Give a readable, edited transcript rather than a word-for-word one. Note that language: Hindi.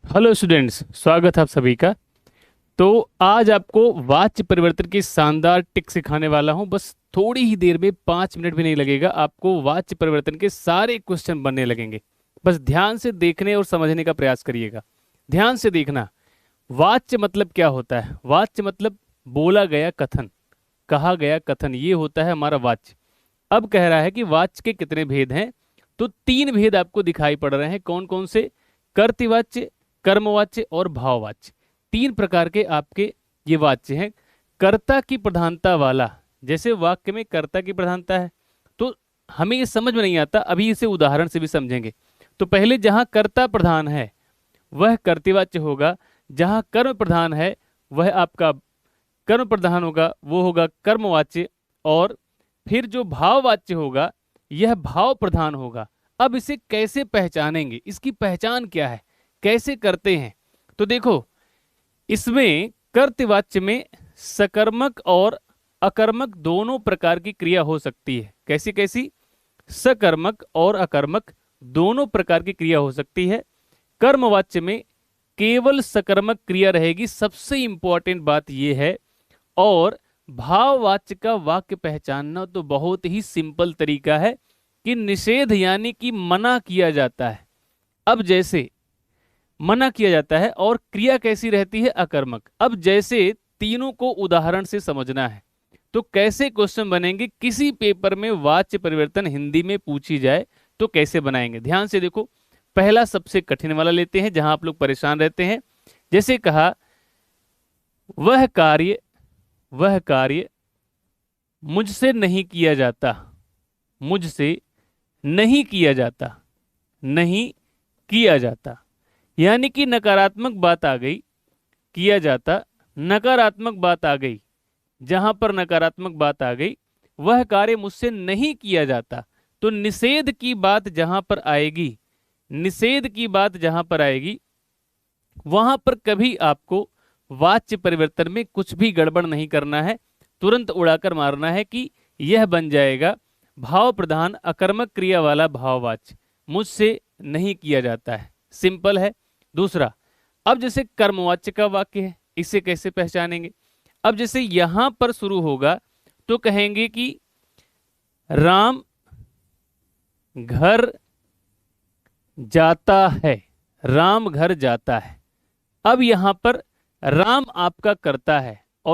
हेलो स्टूडेंट्स, स्वागत है आप सभी का। तो आज आपको वाच्य परिवर्तन की शानदार टिक सिखाने वाला हूं। बस थोड़ी ही देर में 5 मिनट भी नहीं लगेगा, आपको वाच्य परिवर्तन के सारे क्वेश्चन बनने लगेंगे। बस ध्यान से देखने और समझने का प्रयास करिएगा। ध्यान से देखना। वाच्य मतलब क्या होता है? वाच्य मतलब बोला गया कथन, कहा गया कथन, ये होता है हमारा वाच्य। अब कह रहा है कि वाच्य के कितने भेद हैं। तो 3 भेद आपको दिखाई पड़ रहे हैं। कौन कौन से? कर्तृवाच्य, कर्मवाच्य और भाववाच्य। 3 प्रकार के आपके ये वाच्य हैं। कर्ता की प्रधानता वाला, जैसे वाक्य में कर्ता की प्रधानता है, तो हमें ये समझ में नहीं आता, अभी इसे उदाहरण से भी समझेंगे। तो पहले जहां कर्ता प्रधान है वह कर्तृवाच्य होगा, जहां कर्म प्रधान है वह आपका कर्म प्रधान होगा, वो होगा कर्मवाच्य। और फिर जो भाववाच्य होगा यह भाव प्रधान होगा। अब इसे कैसे पहचानेंगे, इसकी पहचान क्या है, कैसे करते हैं? तो देखो, इसमें कर्तृवाच्य में सकर्मक और अकर्मक दोनों प्रकार की क्रिया हो सकती है। कैसी कैसी? सकर्मक और अकर्मक दोनों प्रकार की क्रिया हो सकती है। कर्मवाच्य में केवल सकर्मक क्रिया रहेगी, सबसे इंपॉर्टेंट बात यह है। और भाववाच्य का वाक्य पहचानना तो बहुत ही सिंपल तरीका है कि निषेध यानी कि मना किया जाता है। अब जैसे मना किया जाता है और क्रिया कैसी रहती है? अकर्मक। अब जैसे तीनों को उदाहरण से समझना है तो कैसे क्वेश्चन बनेंगे, किसी पेपर में वाच्य परिवर्तन हिंदी में पूछी जाए तो कैसे बनाएंगे? ध्यान से देखो। पहला सबसे कठिन वाला लेते हैं, जहां आप लोग परेशान रहते हैं। जैसे कहा, वह कार्य, वह कार्य मुझसे नहीं किया जाता, मुझसे नहीं किया जाता, नहीं किया जाता। यानी कि नकारात्मक बात आ गई, किया जाता, नकारात्मक बात आ गई। जहां पर नकारात्मक बात आ गई, वह कार्य मुझसे नहीं किया जाता, तो निषेध की बात जहां पर आएगी, निषेध की बात जहां पर आएगी, वहां पर कभी आपको वाच्य परिवर्तन में कुछ भी गड़बड़ नहीं करना है, तुरंत उड़ाकर मारना है कि यह बन जाएगा भाव प्रधान अकर्मक क्रिया वाला भाववाच्य, मुझसे नहीं किया जाता है। सिंपल है। दूसरा, अब जैसे कर्मवाच्य का वाक्य है, इसे कैसे पहचानेंगे? अब जैसे यहां पर शुरू होगा तो कहेंगे कि राम घर जाता है, राम घर जाता है। अब यहां पर राम आपका कर्ता है,